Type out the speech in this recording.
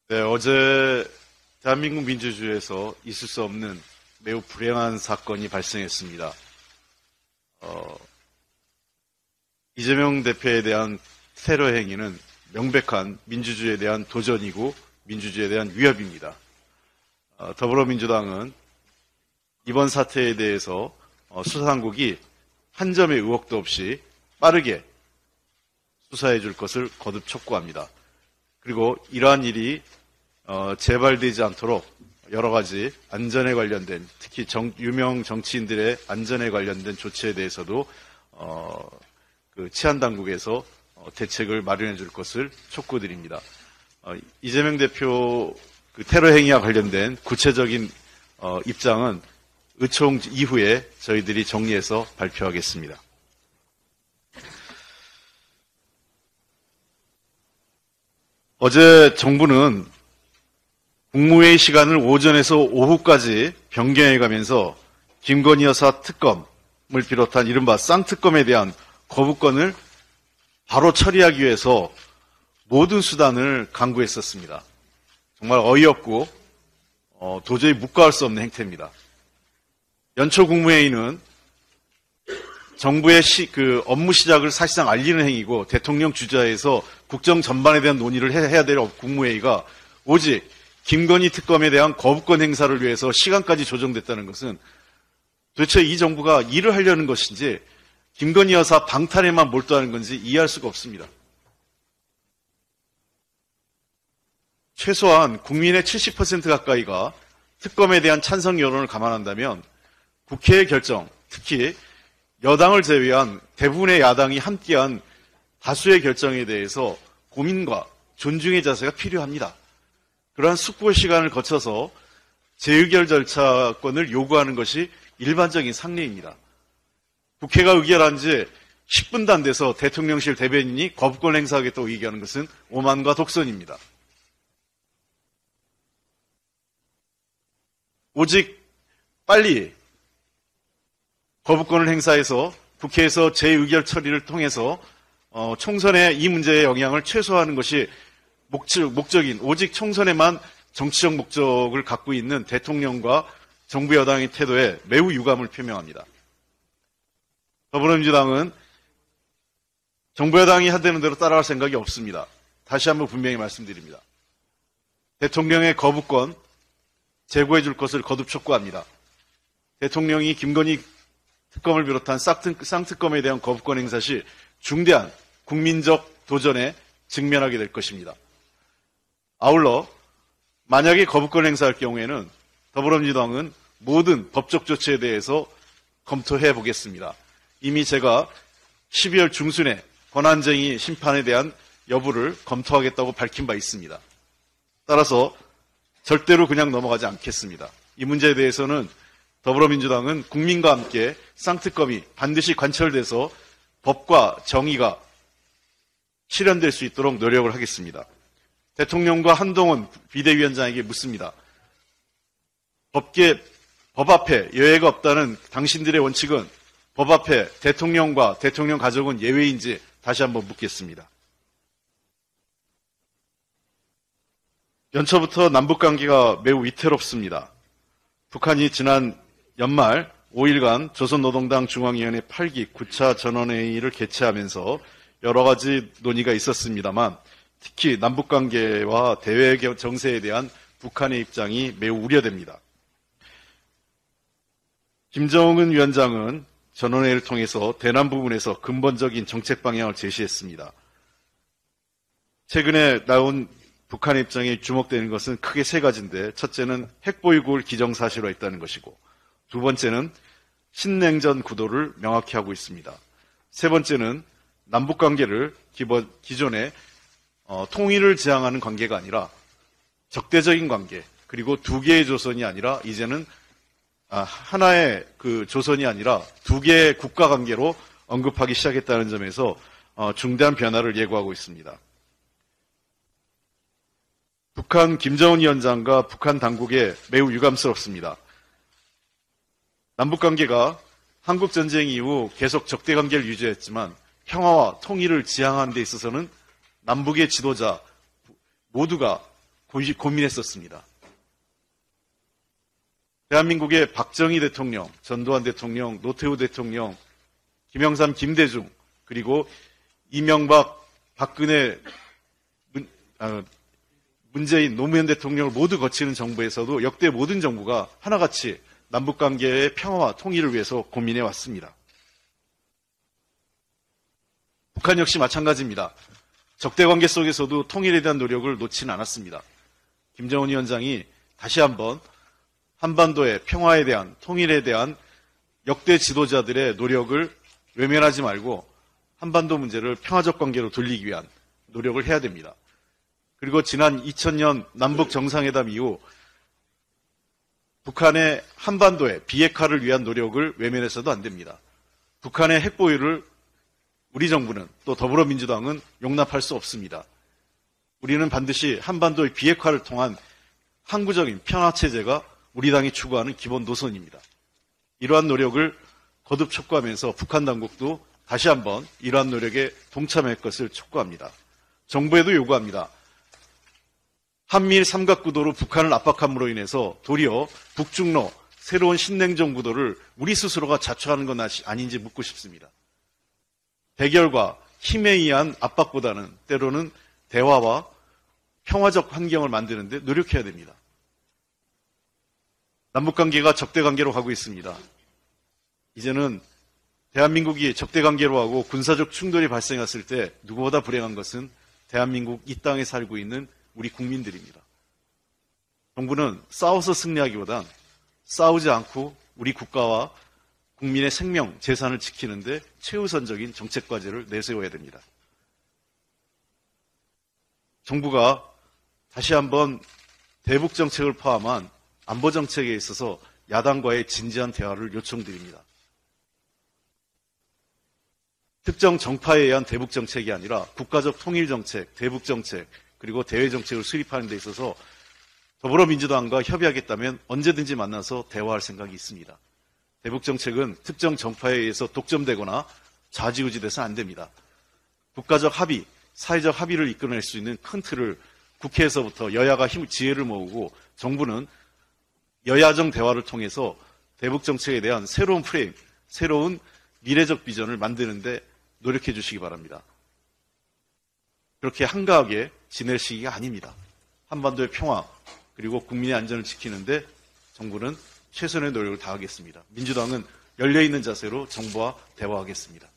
네, 어제 대한민국 민주주의에서 있을 수 없는 매우 불행한 사건이 발생했습니다. 이재명 대표에 대한 테러 행위는 명백한 민주주의에 대한 도전이고 민주주의에 대한 위협입니다. 더불어민주당은 이번 사태에 대해서 수사당국이 한 점의 의혹도 없이 빠르게 수사해 줄 것을 거듭 촉구합니다. 그리고 이러한 일이 재발되지 않도록 여러 가지 안전에 관련된, 특히 유명 정치인들의 안전에 관련된 조치에 대해서도 치안당국에서 대책을 마련해 줄 것을 촉구드립니다. 이재명 대표 테러 행위와 관련된 구체적인 입장은 의총 이후에 저희들이 정리해서 발표하겠습니다. 어제 정부는 국무회의 시간을 오전에서 오후까지 변경해가면서 김건희 여사 특검을 비롯한 이른바 쌍특검에 대한 거부권을 바로 처리하기 위해서 모든 수단을 강구했었습니다. 정말 어이없고 도저히 묵과할 수 없는 행태입니다. 연초 국무회의는 정부의 업무 시작을 사실상 알리는 행위고 대통령 주재에서 국정 전반에 대한 논의를 해야 될 국무회의가 오직 김건희 특검에 대한 거부권 행사를 위해서 시간까지 조정됐다는 것은 도대체 이 정부가 일을 하려는 것인지 김건희 여사 방탄에만 몰두하는 건지 이해할 수가 없습니다. 최소한 국민의 70% 가까이가 특검에 대한 찬성 여론을 감안한다면 국회의 결정, 특히 여당을 제외한 대부분의 야당이 함께한 다수의 결정에 대해서 고민과 존중의 자세가 필요합니다. 그러한 숙고의 시간을 거쳐서 재의결 절차권을 요구하는 것이 일반적인 상례입니다. 국회가 의결한 지 10분도 안 돼서 대통령실 대변인이 거부권 행사하겠다고 얘기하는 것은 오만과 독선입니다. 오직 빨리 거부권을 행사해서 국회에서 재의결 처리를 통해서 총선에 이 문제의 영향을 최소화하는 것이 목적인, 오직 총선에만 정치적 목적을 갖고 있는 대통령과 정부 여당의 태도에 매우 유감을 표명합니다. 더불어민주당은 정부 여당이 하되는 대로 따라갈 생각이 없습니다. 다시 한번 분명히 말씀드립니다. 대통령의 거부권 제고해 줄 것을 거듭 촉구합니다. 대통령이 김건희 특검을 비롯한 쌍특검에 대한 거부권 행사 시 중대한 국민적 도전에 직면하게 될 것입니다. 아울러 만약에 거부권 행사할 경우에는 더불어민주당은 모든 법적 조치에 대해서 검토해 보겠습니다. 이미 제가 12월 중순에 권한쟁의 심판에 대한 여부를 검토하겠다고 밝힌 바 있습니다. 따라서 절대로 그냥 넘어가지 않겠습니다. 이 문제에 대해서는 더불어민주당은 국민과 함께 쌍특검이 반드시 관철돼서 법과 정의가 실현될 수 있도록 노력을 하겠습니다. 대통령과 한동훈 비대위원장에게 묻습니다. 법 앞에 예외가 없다는 당신들의 원칙은 법 앞에 대통령과 대통령 가족은 예외인지 다시 한번 묻겠습니다. 연초부터 남북관계가 매우 위태롭습니다. 북한이 지난 연말 5일간 조선노동당 중앙위원회 8기 9차 전원회의를 개최하면서 여러 가지 논의가 있었습니다만 특히 남북관계와 대외 정세에 대한 북한의 입장이 매우 우려됩니다. 김정은 위원장은 전원회의를 통해서 대남 부분에서 근본적인 정책 방향을 제시했습니다. 최근에 나온 북한의 입장에 주목되는 것은 크게 세 가지인데 첫째는 핵보유국을 기정사실화했다는 것이고 두 번째는 신냉전 구도를 명확히 하고 있습니다. 세 번째는 남북관계를 기존에 통일을 지향하는 관계가 아니라 적대적인 관계 그리고 두 개의 조선이 아니라 이제는 하나의 조선이 아니라 두 개의 국가 관계로 언급하기 시작했다는 점에서 중대한 변화를 예고하고 있습니다. 북한 김정은 위원장과 북한 당국에 매우 유감스럽습니다. 남북관계가 한국전쟁 이후 계속 적대관계를 유지했지만 평화와 통일을 지향하는 데 있어서는 남북의 지도자 모두가 고민했었습니다. 대한민국의 박정희 대통령, 전두환 대통령, 노태우 대통령, 김영삼, 김대중, 그리고 이명박, 박근혜, 문재인, 노무현 대통령을 모두 거치는 정부에서도 역대 모든 정부가 하나같이 남북관계의 평화와 통일을 위해서 고민해 왔습니다. 북한 역시 마찬가지입니다. 적대관계 속에서도 통일에 대한 노력을 놓지는 않았습니다. 김정은 위원장이 다시 한번 한반도의 평화에 대한, 통일에 대한 역대 지도자들의 노력을 외면하지 말고 한반도 문제를 평화적 관계로 돌리기 위한 노력을 해야 됩니다. 그리고 지난 2000년 남북 정상회담 이후 북한의 한반도의 비핵화를 위한 노력을 외면해서도 안 됩니다. 북한의 핵보유를 우리 정부는 또 더불어민주당은 용납할 수 없습니다. 우리는 반드시 한반도의 비핵화를 통한 항구적인 평화체제가 우리 당이 추구하는 기본 노선입니다. 이러한 노력을 거듭 촉구하면서 북한 당국도 다시 한번 이러한 노력에 동참할 것을 촉구합니다. 정부에도 요구합니다. 한미일 삼각구도로 북한을 압박함으로 인해서 도리어 북중로 새로운 신냉전 구도를 우리 스스로가 자초하는 건 아닌지 묻고 싶습니다. 대결과 힘에 의한 압박보다는 때로는 대화와 평화적 환경을 만드는 데 노력해야 됩니다. 남북관계가 적대관계로 가고 있습니다. 이제는 대한민국이 적대관계로 하고 군사적 충돌이 발생했을 때 누구보다 불행한 것은 대한민국 이 땅에 살고 있는 우리 국민들입니다. 정부는 싸워서 승리하기보단 싸우지 않고 우리 국가와 국민의 생명, 재산을 지키는데 최우선적인 정책 과제를 내세워야 됩니다. 정부가 다시 한번 대북 정책을 포함한 안보 정책에 있어서 야당과의 진지한 대화를 요청드립니다. 특정 정파에 의한 대북 정책이 아니라 국가적 통일 정책, 대북 정책, 그리고 대외 정책을 수립하는 데 있어서 더불어민주당과 협의하겠다면 언제든지 만나서 대화할 생각이 있습니다. 대북 정책은 특정 정파에 의해서 독점되거나 좌지우지돼서 안 됩니다. 국가적 합의, 사회적 합의를 이끌어낼 수 있는 큰 틀을 국회에서부터 여야가 지혜를 모으고 정부는 여야정 대화를 통해서 대북 정책에 대한 새로운 프레임, 새로운 미래적 비전을 만드는데 노력해 주시기 바랍니다. 그렇게 한가하게 지낼 시기가 아닙니다. 한반도의 평화 그리고 국민의 안전을 지키는데 정부는 최선의 노력을 다하겠습니다. 민주당은 열려있는 자세로 정부와 대화하겠습니다.